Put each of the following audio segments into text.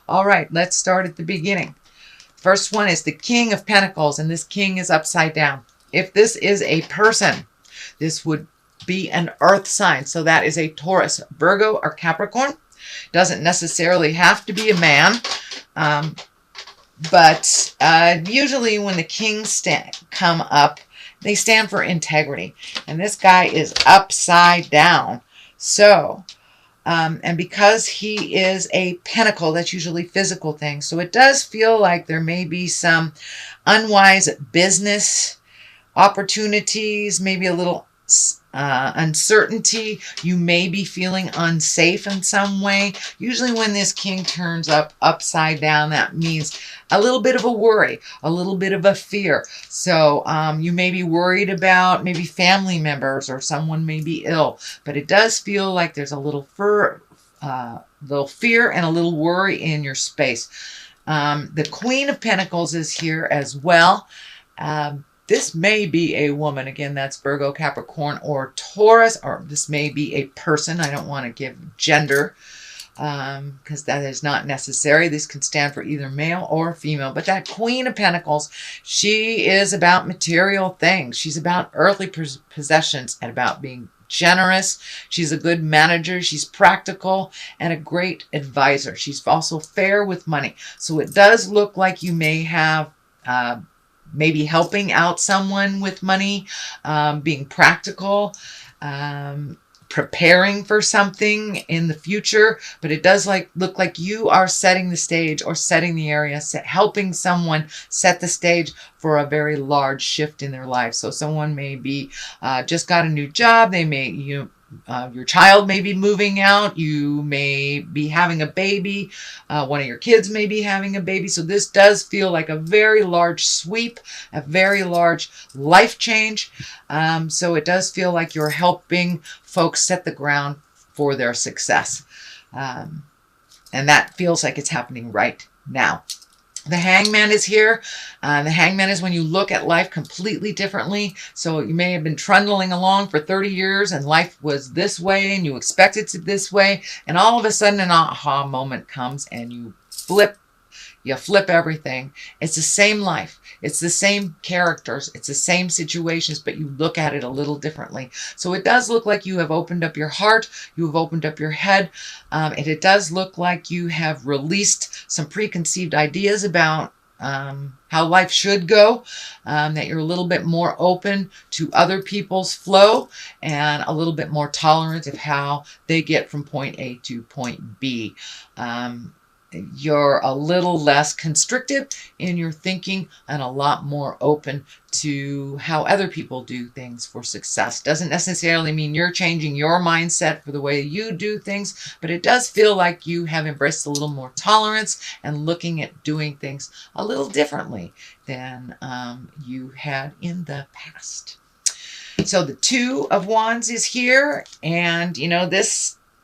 All right, let's start at the beginning. First one is the King of Pentacles, and this king is upside down. If this is a person, this would be an earth sign. So that is a Taurus, Virgo, or Capricorn. Doesn't necessarily have to be a man. But usually when the kings come up, they stand for integrity. And this guy is upside down. So, and because he is a pentacle, that's usually physical things. So it does feel like there may be some unwise business opportunities, maybe a little uncertainty. You may be feeling unsafe in some way. Usually when this king turns upside down, that means a little bit of a worry, a little bit of a fear. So you may be worried about maybe family members or someone may be ill, but it does feel like there's a little fear and a little worry in your space. The Queen of Pentacles is here as well. This may be a woman. Again, that's Virgo, Capricorn, or Taurus, or this may be a person. I don't want to give gender because that is not necessary. This can stand for either male or female. But that Queen of Pentacles, she is about material things. She's about earthly possessions and about being generous. She's a good manager. She's practical and a great advisor. She's also fair with money. So it does look like you may have maybe helping out someone with money, being practical, preparing for something in the future. But it does look like you are setting the stage or setting the area, helping someone set the stage for a very large shift in their life. So someone may be just got a new job. They may, your child may be moving out. You may be having a baby. One of your kids may be having a baby. So this does feel like a very large sweep, a very large life change. So it does feel like you're helping folks set the ground for their success. And that feels like it's happening right now. The Hangman is here. The Hangman is when you look at life completely differently. So you may have been trundling along for 30 years and life was this way and you expected it this way. And all of a sudden an aha moment comes and you flip everything. It's the same life. It's the same characters. It's the same situations, but you look at it a little differently. So it does look like you have opened up your heart. You have opened up your head. And it does look like you have released some preconceived ideas about how life should go, that you're a little bit more open to other people's flow and a little bit more tolerant of how they get from point A to point B. You're a little less constricted in your thinking and a lot more open to how other people do things for success. Doesn't necessarily mean you're changing your mindset for the way you do things, but it does feel like you have embraced a little more tolerance and looking at doing things a little differently than you had in the past. So the Two of Wands is here, and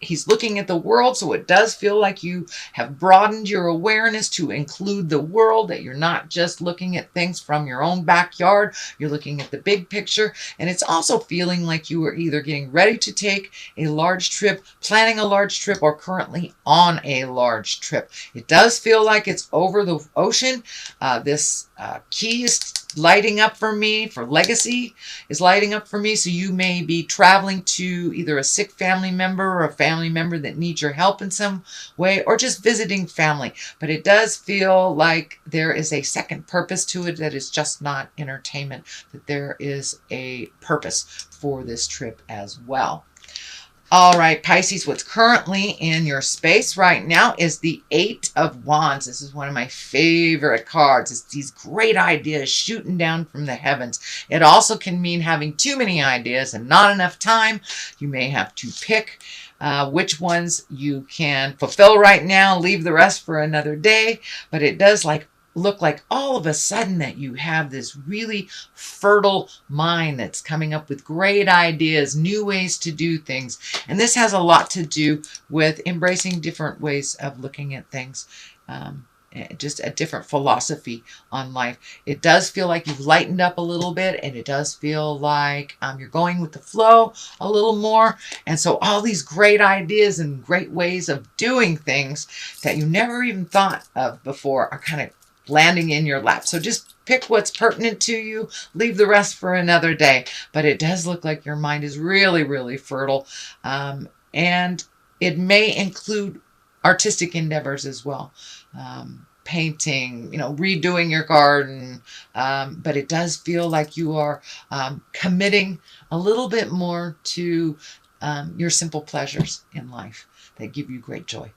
he's looking at the world, so it does feel like you have broadened your awareness to include the world, that you're not just looking at things from your own backyard, you're looking at the big picture. And it's also feeling like you are either getting ready to take a large trip, planning a large trip, or currently on a large trip. It does feel like it's over the ocean. This key is lighting up for me, for legacy is lighting up for me. So you may be traveling to either a sick family member or a family member that needs your help in some way, or just visiting family. But it does feel like there is a second purpose to it, that is just not entertainment, that there is a purpose for this trip as well. All right, Pisces, what's currently in your space right now is the Eight of Wands. This is one of my favorite cards. It's these great ideas shooting down from the heavens. It also can mean having too many ideas and not enough time. You may have to pick which ones you can fulfill right now, leave the rest for another day. But it does look like all of a sudden that you have this really fertile mind that's coming up with great ideas, new ways to do things. And this has a lot to do with embracing different ways of looking at things. just a different philosophy on life. It does feel like you've lightened up a little bit, and it does feel like you're going with the flow a little more. And so all these great ideas and great ways of doing things that you never even thought of before are kind of landing in your lap. So just pick what's pertinent to you, leave the rest for another day. But it does look like your mind is really, really fertile. And it may include artistic endeavors as well. Painting, redoing your garden. But it does feel like you are committing a little bit more to your simple pleasures in life that give you great joy.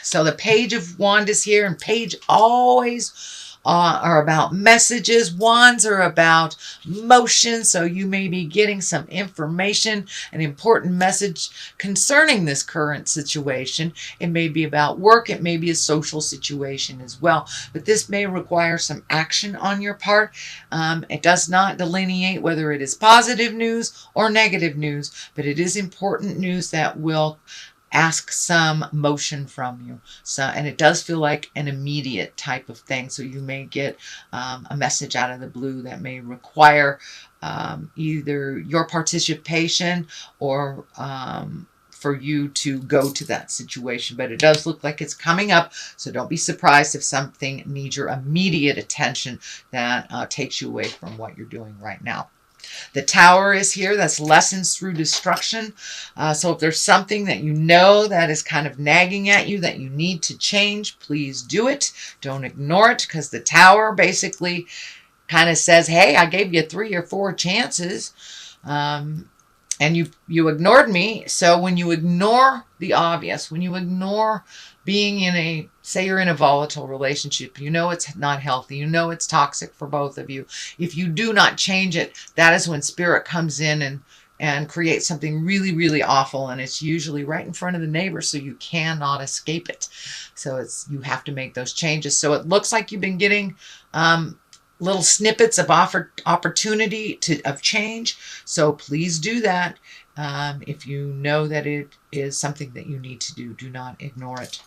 So the Page of Wands is here, and Page always are about messages. Wands are about motion, so you may be getting some information, an important message concerning this current situation. It may be about work, it may be a social situation as well, but this may require some action on your part. It does not delineate whether it is positive news or negative news, but it is important news that will ask some motion from you. So, and it does feel like an immediate type of thing. So you may get a message out of the blue that may require either your participation or for you to go to that situation. But it does look like it's coming up. So don't be surprised if something needs your immediate attention that takes you away from what you're doing right now. The Tower is here. That's lessons through destruction. So if there's something that you know that is kind of nagging at you that you need to change, please do it. Don't ignore it, because the Tower basically kind of says, hey, I gave you 3 or 4 chances and you ignored me. So when you ignore the obvious, when you ignore being in say you're in a volatile relationship, you know it's not healthy, you know it's toxic for both of you. If you do not change it, that is when Spirit comes in and creates something really, really awful. And it's usually right in front of the neighbor, so you cannot escape it. So you have to make those changes. So it looks like you've been getting little snippets of opportunity of change. So please do that. If you know that it is something that you need to do, do not ignore it.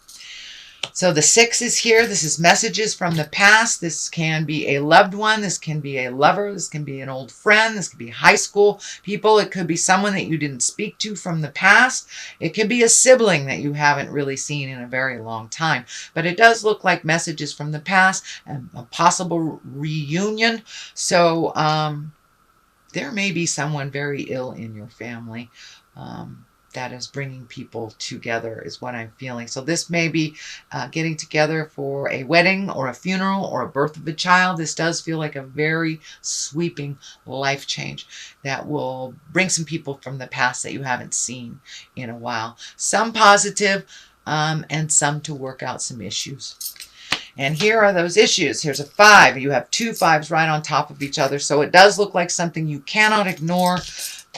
So the 6 is here. This is messages from the past. This can be a loved one. This can be a lover. This can be an old friend. This could be high school people. It could be someone that you didn't speak to from the past. It could be a sibling that you haven't really seen in a very long time. But it does look like messages from the past and a possible reunion. So there may be someone very ill in your family. That is bringing people together is what I'm feeling. So this may be getting together for a wedding or a funeral or a birth of a child. This does feel like a very sweeping life change that will bring some people from the past that you haven't seen in a while. Some positive and some to work out some issues. And here are those issues. Here's a 5. You have 2 5s right on top of each other. So it does look like something you cannot ignore.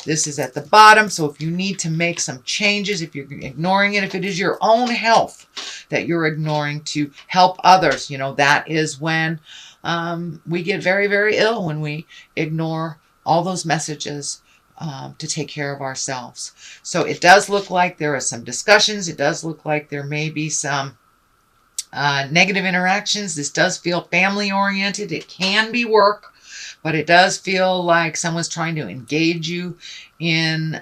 This is at the bottom. So if you need to make some changes, if you're ignoring it, if it is your own health that you're ignoring to help others, that is when we get very, very ill, when we ignore all those messages to take care of ourselves. So it does look like there are some discussions. It does look like there may be some negative interactions. This does feel family oriented. It can be work, but it does feel like someone's trying to engage you in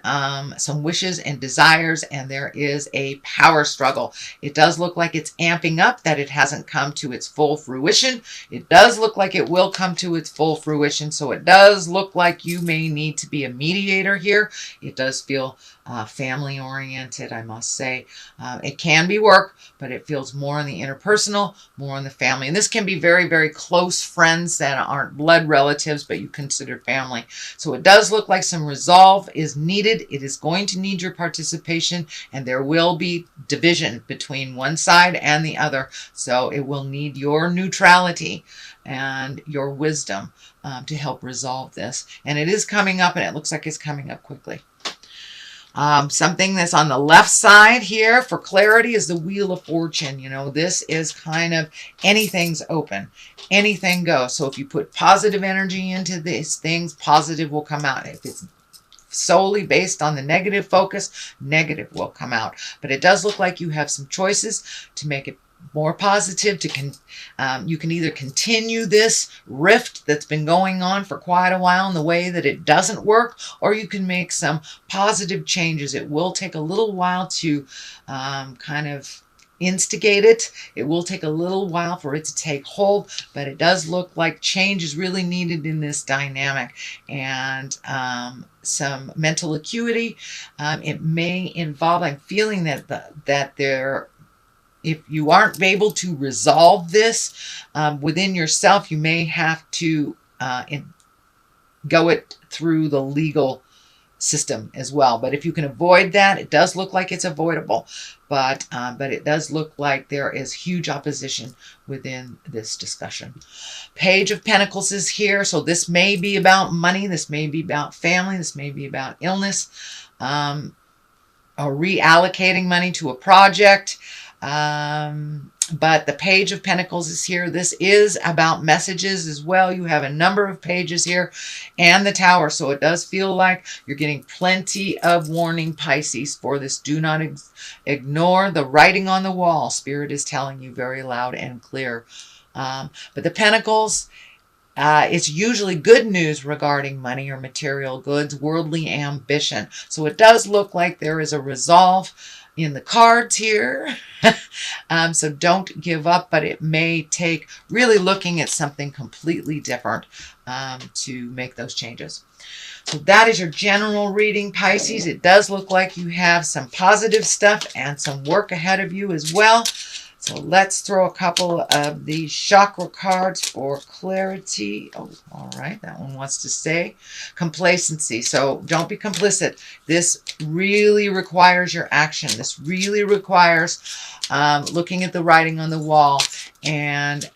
some wishes and desires, and there is a power struggle. It does look like it's amping up, that it hasn't come to its full fruition. It does look like it will come to its full fruition, so it does look like you may need to be a mediator here. It does feel family oriented, I must say. It can be work, but it feels more on the interpersonal, more on the family. And this can be very, very close friends that aren't blood relatives, but you consider family. So it does look like some resolve is needed. It is going to need your participation, and there will be division between one side and the other. So it will need your neutrality and your wisdom to help resolve this. And it is coming up, and it looks like it's coming up quickly. Something that's on the left side here for clarity is the Wheel of Fortune. This is kind of anything's open, anything goes. So if you put positive energy into these things, positive will come out. If it's solely based on the negative focus, negative will come out. But it does look like you have some choices to make it more positive you can either continue this rift that's been going on for quite a while in the way that it doesn't work, or you can make some positive changes. It will take a little while to kind of instigate it. It will take a little while for it to take hold, but it does look like change is really needed in this dynamic, and some mental acuity. It may involve, I'm feeling that there, if you aren't able to resolve this within yourself, you may have to go it through the legal system as well. But if you can avoid that, it does look like it's avoidable. But it does look like there is huge opposition within this discussion. Page of Pentacles is here. So this may be about money. This may be about family. This may be about illness. Or reallocating money to a project. But the Page of Pentacles is here. This is about messages as well. You have a number of pages here and the Tower. So it does feel like you're getting plenty of warning, Pisces, for this. Do not ignore the writing on the wall. Spirit is telling you very loud and clear. But the Pentacles, it's usually good news regarding money or material goods, worldly ambition. So it does look like there is a resolve in the cards here. So don't give up, but it may take really looking at something completely different to make those changes. So that is your general reading, Pisces. It does look like you have some positive stuff and some work ahead of you as well. So let's throw a couple of these chakra cards for clarity. Oh, all right. That one wants to say complacency. So don't be complicit. This really requires your action. This really requires looking at the writing on the wall and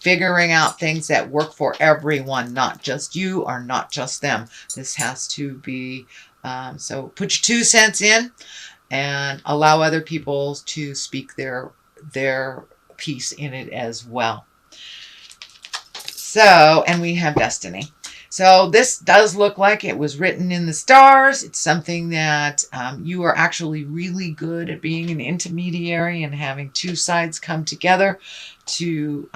figuring out things that work for everyone, not just you or not just them. This has to be, so put your 2 cents in and allow other people to speak their piece in it as well. So, and we have destiny. So this does look like it was written in the stars. It's something that you are actually really good at being an intermediary and having 2 sides come together to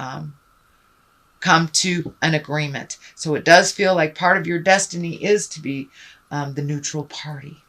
come to an agreement. So it does feel like part of your destiny is to be the neutral party.